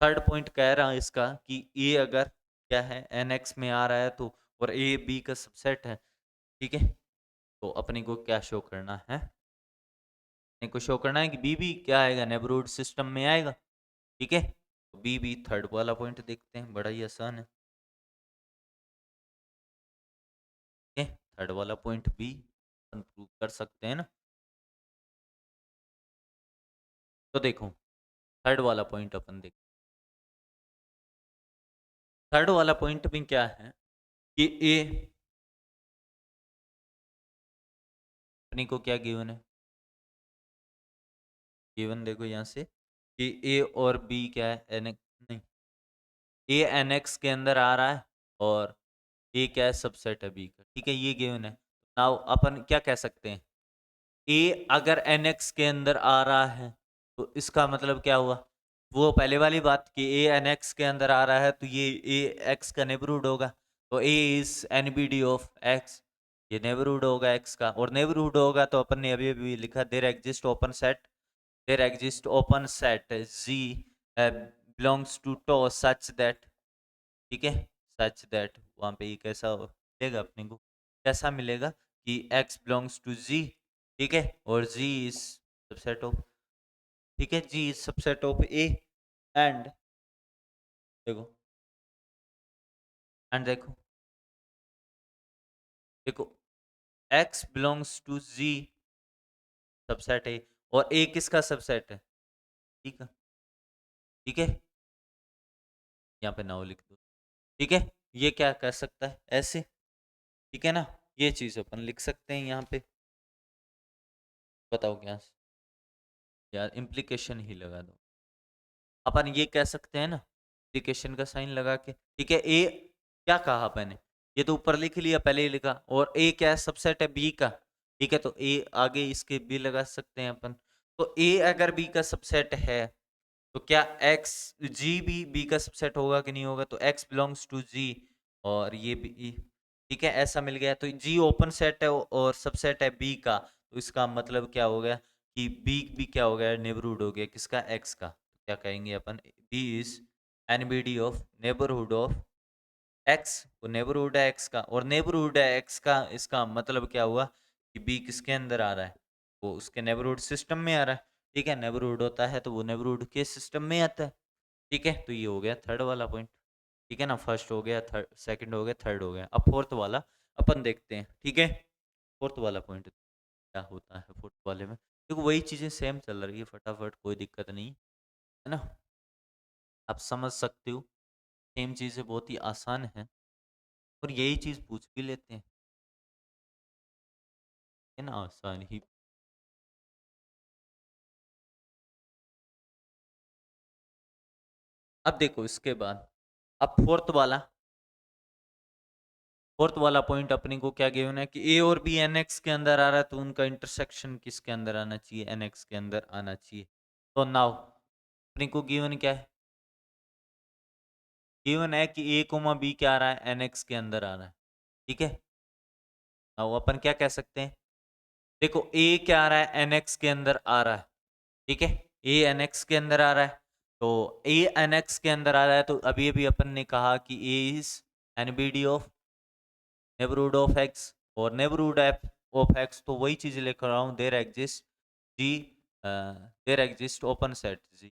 थर्ड पॉइंट कह रहा है इसका कि ए अगर क्या है एन एक्स में आ रहा है तो, और ए बी का सबसेट है, ठीक है। तो अपने को क्या शो करना है, को शो करना है कि बी भी क्या आएगा, नेबरहुड सिस्टम में आएगा, ठीक है। तो बी भी थर्ड वाला पॉइंट देखते हैं, बड़ा ही आसान है, ठीक है। थर्ड वाला पॉइंट बी अपन प्रूव कर सकते हैं ना। तो देखो थर्ड वाला पॉइंट अपन देख, थर्ड वाला पॉइंट में क्या है कि ए अपने को क्या गिवन है, गिवन देखो यहाँ से कि ए और बी क्या है, एन नहीं, ए एन एक्स के अंदर आ रहा है और ए क्या है, सबसेट है बी का, ठीक है, ये गिवन है। नाउ अपन क्या कह सकते हैं, ए अगर एन एक्स के अंदर आ रहा है तो इसका मतलब क्या हुआ, वो पहले वाली बात कि ए एन एक्स के अंदर आ रहा है तो ये ए एक्स का नेबरहुड होगा। तो A is N B D of X, ये नेबरहुड होगा एक्स का। और नेबरहुड होगा तो अपन ने अभी अभी लिखा there exist open set, there exist open set G belongs to to such that, ठीक है, सच दैट वहाँ पे ये कैसा मिलेगा अपने को, कैसा मिलेगा कि x बिलोंग्स टू z, ठीक है, और g इज सबसेट ऑफ, ठीक है, g is subset of a and देखो, एंड देखो, देखो x belongs to z subset है, और a किसका सबसेट है, ठीक है, ठीक है, यहाँ पे नाउ लिख दो, ठीक है। ये क्या कर सकता है ऐसे, ठीक है ना, ये चीज अपन लिख सकते हैं यहाँ पे, बताओ क्या, यार इम्प्लीकेशन ही लगा दो, अपन ये कह सकते हैं ना, एप्लीकेशन का साइन लगा के, ठीक है। ए क्या कहा मैंने, ये तो ऊपर लिख लिया, पहले ही लिखा, और ए क्या है, सबसेट है बी का, ठीक है। तो ए आगे इसके बी लगा सकते हैं अपन। तो ए अगर बी का सबसेट है तो क्या एक्स जी भी बी का सबसेट होगा कि नहीं होगा, तो एक्स बिलोंग्स टू जी, और ये बी, ठीक है, ऐसा मिल गया। तो जी ओपन सेट है और सबसेट है बी का, तो इसका मतलब क्या हो गया कि बी भी क्या हो गया, नेबरहुड हो गया किसका, एक्स का। तो क्या कहेंगे अपन, B is NBD of neighbourhood of X, वो नेबरहुड है एक्स का, और नेबरहुड है एक्स का, इसका मतलब क्या हुआ कि बी किसके अंदर आ रहा है, वो उसके नेबरहुड सिस्टम में आ रहा है, ठीक है। नेबरहुड होता है तो वो नेबरहुड के सिस्टम में आता है, ठीक है। तो ये हो गया थर्ड वाला पॉइंट, ठीक है ना। फर्स्ट हो गया, थर्ड सेकंड हो गया, थर्ड हो गया। अब फोर्थ वाला अपन देखते हैं, ठीक है। फोर्थ वाला पॉइंट क्या होता है फोर्थ वाले में, देखो वही चीजें सेम चल रही है फटाफट, कोई दिक्कत नहीं है ना, आप समझ सकते हो, सेम चीजें बहुत ही आसान है, और यही चीज पूछ भी लेते हैं, है ना, आसान ही। अब देखो इसके बाद, अब फोर्थ वाला, फोर्थ वाला पॉइंट अपने को क्या गिवन है कि ए और बी एनएक्स के अंदर आ रहा है, तो उनका इंटरसेक्शन किसके अंदर आना चाहिए, एनएक्स के अंदर आना चाहिए। तो नाउ अपने को गिवन क्या है, गिवन है कि ए कोमा बी क्या आ रहा है, एनएक्स के अंदर आ रहा है। ठीक है, नाउ अपन क्या कह सकते हैं, देखो ए क्या आ रहा है, एनएक्स के अंदर आ रहा है। ठीक है, ए एनएक्स के अंदर आ रहा है, तो ए एनएक्स के अंदर आ रहा है, तो अभी अभी अपन ने कहा कि A is NBD of neighbourhood of X, और नेबरहुड ऑफ एक्स, तो वही चीज लिख रहा हूं, there exist G, there exist open set G,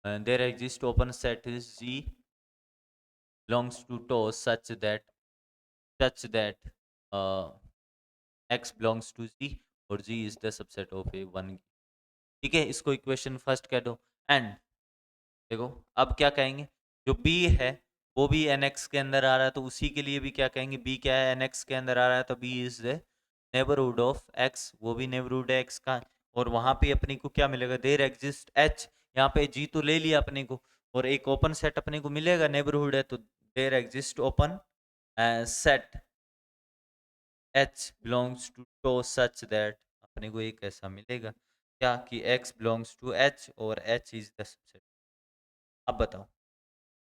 there exist open set is G belongs to tau such that uh, x belongs to g और g is the subset of a one. ठीक है, इसको इक्वेशन फर्स्ट कह दो। एंड देखो अब क्या कहेंगे, जो b है वो भी nx के अंदर आ रहा है, तो उसी के लिए भी क्या कहेंगे, b क्या है, nx के अंदर आ रहा है, तो b is the neighbourhood of x, वो भी नेबरहुड है x का। और वहां पे अपने को क्या मिलेगा, देयर एग्जिस्ट h, यहाँ पे g तो ले लिया अपने को, और एक ओपन सेट अपने को मिलेगा, नेबरहुड है, तो there exist open set h belongs to tau such that अपने को एक ऐसा मिलेगा क्या कि x belongs to h और h is the subset। अब बताओ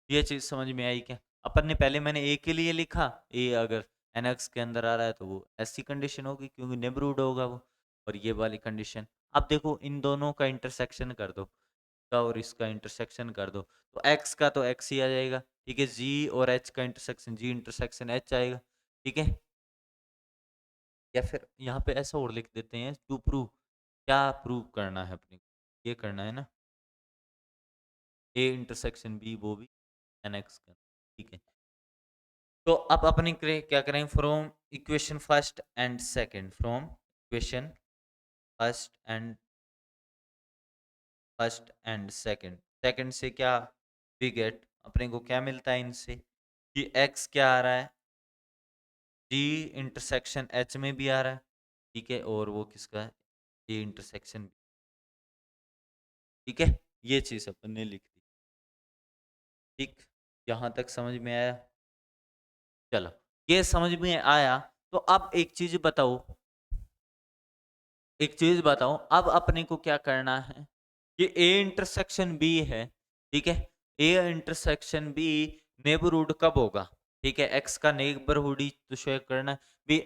ये चीज समझ में आई क्या, अपन ने पहले मैंने a के लिए लिखा, a अगर nx के अंदर आ रहा है तो वो ऐसी कंडीशन होगी क्योंकि नेबरहुड होगा वो, और ये वाली कंडीशन। अब देखो इन दोनों का इंटरसेक्शन कर दो, इसका और इसका इंटरसेक्शन कर दो, तो x का तो x ही आ जाएगा। ठीक है, g और h का इंटरसेक्शन g इंटरसेक्शन h आएगा। ठीक है, या फिर यहाँ पे ऐसा और लिख देते हैं, टू प्रूव, क्या प्रूव करना है अपने को, ये करना है ना, ए इंटरसेक्शन बी वो भी एनएक्स का। ठीक है, तो अब अपने क्या करें, from equation first and second, from equation first and second, second से क्या वी गेट, अपने को क्या मिलता है इनसे कि एक्स क्या आ रहा है, जी इंटरसेक्शन एच में भी आ रहा है। ठीक है, और वो किसका है, ए इंटरसेक्शन। ठीक है, ये चीज अपन ने लिख दी। ठीक, यहाँ तक समझ में आया, चलो ये समझ में आया। तो अब एक चीज बताओ, एक चीज बताओ, अब अपने को क्या करना है, ये ए इंटरसेक्शन बी है। ठीक है, ए इंटरसेक्शन बी नेबरहुड कब होगा, ठीक है, एक्स का नेबरहुड ही तो शो करना है। B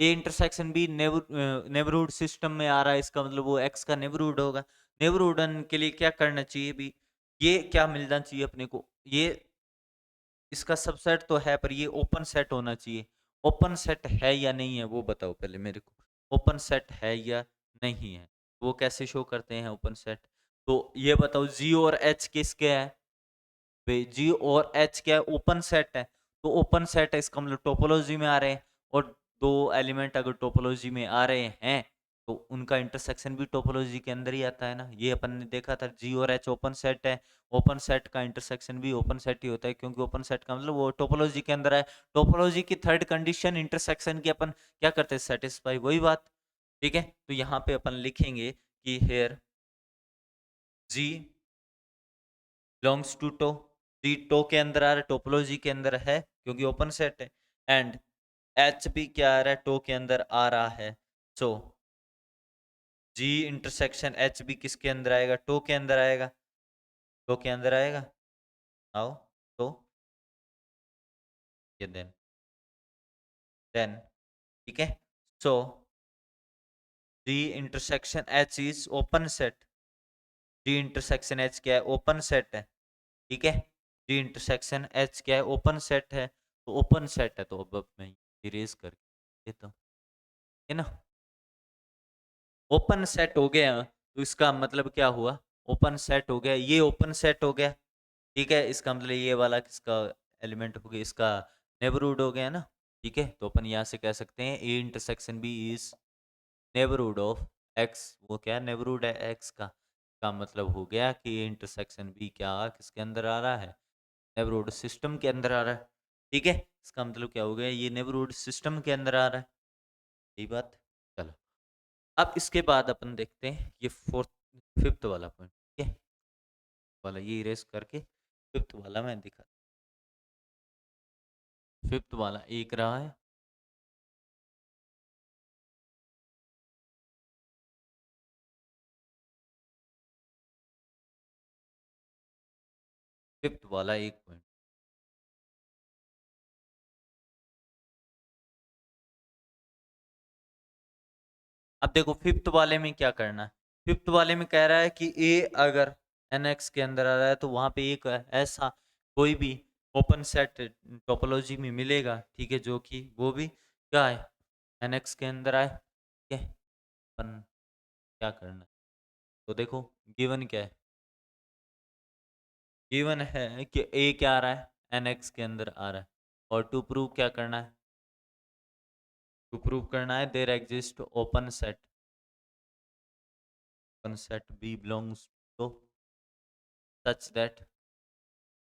A intersection B neighbourhood system में आ रहा है, इसका मतलब वो एक्स का नेबरहुड होगा। नेबरहुड के लिए क्या करना चाहिए भी, ये क्या मिलना चाहिए अपने को, ये इसका सबसेट तो है पर ये ओपन सेट होना चाहिए। ओपन सेट है या नहीं है वो बताओ पहले मेरे को, ओपन सेट है या नहीं है, वो कैसे शो करते हैं ओपन सेट, तो ये बताओ जी और एच किसके है, जी और एच क्या है, ओपन सेट है। तो ओपन सेट है इसका मतलब टोपोलॉजी में आ रहे हैं, और दो एलिमेंट अगर टोपोलॉजी में आ रहे हैं तो उनका इंटरसेक्शन भी टोपोलॉजी के अंदर ही आता है ना, ये अपन ने देखा था, जी और एच ओपन सेट है, ओपन सेट का इंटरसेक्शन भी ओपन सेट ही होता है, क्योंकि ओपन सेट का मतलब वो टोपोलॉजी के अंदर है। टोपोलॉजी की थर्ड कंडीशन इंटरसेक्शन की अपन क्या करते हैं, सेटिस्फाई, वही बात। ठीक है, तो यहाँ पे अपन लिखेंगे कि here G belongs to tau, G tau के अंदर आ रहा है, टोपोलॉजी के अंदर है क्योंकि ओपन सेट है। एंड एच भी क्या आ रहा है, टो के अंदर आ रहा है, सो जी इंटरसेक्शन एच भी किसके अंदर आएगा, टो के अंदर आएगा, टो के अंदर आएगा। आओ, तो ये देन ठीक है, so G intersection H is open set, G intersection H क्या है, ओपन सेट है। ठीक है, जी इंटरसेक्शन एच क्या है, ओपन सेट है, तो ओपन सेट है, तो अब मैं इरेज करके देता हूँ, है ना, ओपन सेट हो गया, तो इसका मतलब क्या हुआ, ओपन सेट हो गया, ये ओपन सेट हो गया। ठीक है, इसका मतलब ये वाला किसका एलिमेंट हो गया, इसका नेबरहुड हो गया ना। ठीक है, तो अपन यहाँ से कह सकते हैं A intersection B is neighbourhood of X, वो क्या नेबरहुड है एक्स का मतलब हो गया कि ए इंटरसेक्शन बी क्या किसके अंदर आ रहा है, नेबरहुड सिस्टम के अंदर आ रहा है। ठीक है, इसका मतलब क्या हो गया, ये नेबरहुड सिस्टम के अंदर आ रहा है, यही बात। चलो अब इसके बाद अपन देखते हैं ये फोर्थ फिफ्थ वाला पॉइंट। ठीक है, वाला ये इरेज करके फिफ्थ वाला मैं दिखा, फिफ्थ वाला एक रहा है, फिफ्थ वाला एक पॉइंट। अब देखो फिफ्थ वाले में क्या करना है। फिफ्थ वाले में कह रहा है कि ए अगर एन एक्स के अंदर आ रहा है तो वहां पे एक ऐसा कोई भी ओपन सेट टोपोलॉजी में मिलेगा, ठीक है, जो कि वो भी क्या है, एन एक्स के अंदर आए, ठीक है। अपन क्या करना है, तो देखो गिवन क्या है, गिवन है कि ए क्या आ रहा है, एन एक्स के अंदर आ रहा है, और टू प्रूव क्या करना है, टू प्रूव करना है there exist open set B belongs to such that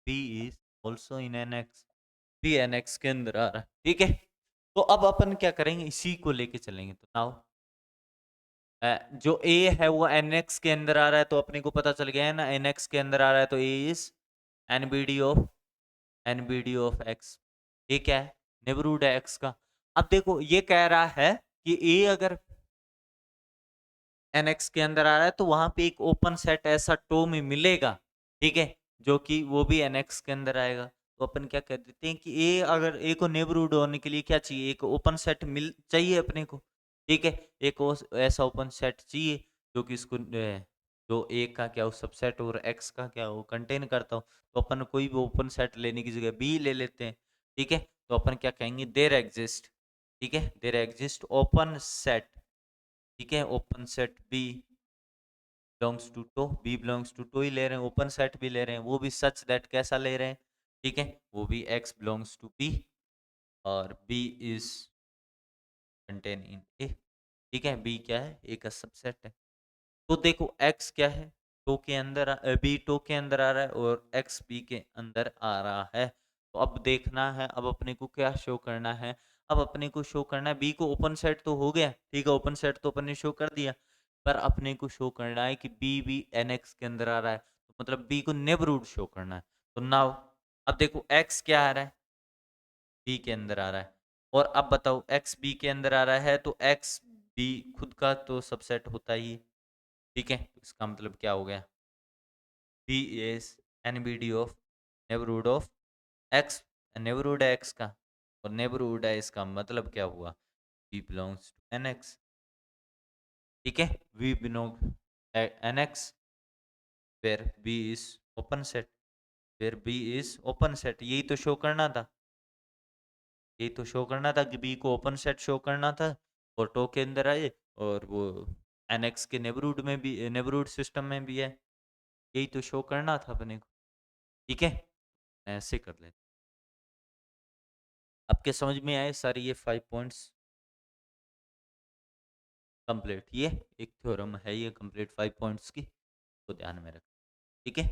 B is also in N X, B N X के अंदर आ रहा है, ठीक है। तो अब अपन क्या करेंगे, इसी को लेके चलेंगे। तो नाउ जो ए है वो एन एक्स के अंदर आ रहा है, तो अपने को पता चल गया है ना, एन एक्स के अंदर आ रहा है तो A is NBD of, NBD of X. ये क्या है, नेबरहुड है एक्स का। अब देखो ये कह रहा है कि ए अगर एन एक्स के अंदर आ रहा है तो वहां पे एक ओपन सेट ऐसा टो में मिलेगा, ठीक है, जो कि वो भी एन एक्स के अंदर आएगा। तो अपन क्या कह देते हैं कि ए अगर ए को नेबरहुड होने के लिए क्या चाहिए, एक ओपन सेट मिल चाहिए अपने को, ठीक है। एक ऐसा ओपन सेट चाहिए जो कि इसको जो ए का क्या हो सबसेट और एक्स का क्या हो कंटेन करता हो। तो अपन कोई भी ओपन सेट लेने की जगह बी ले लेते हैं, ठीक है। तो अपन क्या कहेंगे, देयर एग्जिस्ट, ठीक है, देयर एग्जिस्ट ओपन सेट, ठीक है, open set B belongs to tau, B belongs to tau ही ले रहे हैं, ओपन सेट भी ले रहे हैं, वो भी सच दैट कैसा ले रहे हैं, ठीक है, वो भी एक्स बिलोंग्स टू बी और बी इज कंटेन इन ए, ठीक है, बी क्या है, ए का सबसेट है। तो देखो x क्या है, टो के अंदर बी टो के अंदर आ रहा है और x बी के अंदर आ रहा है। तो अब देखना है, अब अपने को क्या शो करना है, अब अपने को शो करना है बी को ओपन सेट तो हो गया, ठीक है, ओपन सेट तो अपन ने शो कर दिया, पर अपने को शो करना है कि बी भी एन एक्स के अंदर आ रहा है, तो मतलब बी को नेबरहुड शो करना है। तो नाउ अब देखो x क्या आ रहा है, बी के अंदर आ रहा है, और अब बताओ x बी के अंदर आ रहा है तो x बी खुद का तो सबसेट होता ही, ठीक है। तो इसका मतलब क्या हो गया, B is NBD of neighbourhood of X, neighbourhood है एक्स का, और नेबरहुड है इसका मतलब क्या हुआ, B belongs to N X, ठीक है, V belong N X where B is open set, where B is open set, यही तो शो करना था, यही तो शो करना था कि बी को ओपन सेट शो करना था और टो के अंदर आए, और वो एन एक्स के नेबरहुड में भी, नेबरहुड सिस्टम में भी है, यही तो शो करना था अपने को, ठीक है। ऐसे कर लेते, आपके समझ में आए सारे ये 5 पॉइंट्स कंप्लीट, ये एक थ्योरम है ये कंप्लीट 5 पॉइंट्स की, तो ध्यान में रख, ठीक है।